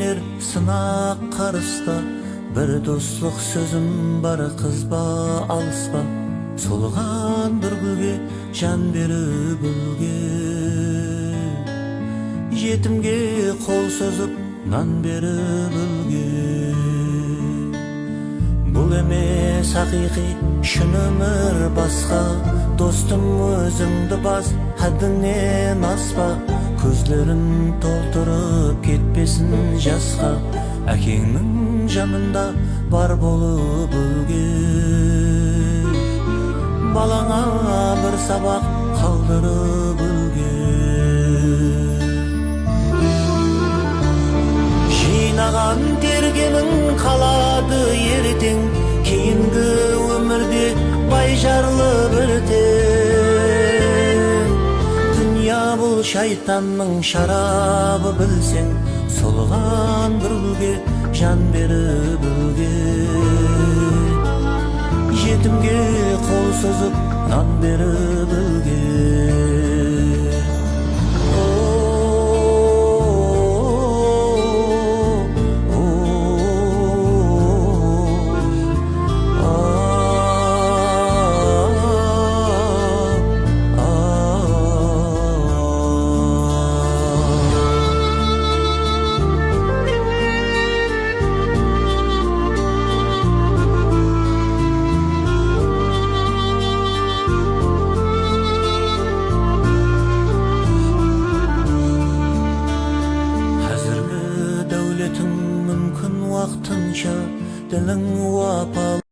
ишенер сынак карыста, bir dostluk sözüm бар, kızba алыспа, солган bir gülge can berip gülge, yetimge kol sozup nan berip gülge. Bul emes haqiqi şun ömür basqa, dostum özüңdü bas, haddinden aspa, közlerin tolturup ketpesin jasqa, akеңнің жанында бар болып өлге, балаңа бір сабақ қалдырып өлге. Жинаған тергенің қалады ертең, кейінгі өмірде бай жарлы біртең. Дүния бұл шайтанның шарабы білсең, солған бір гүлге жан беріп өлге, жетімге қол созып нан беріп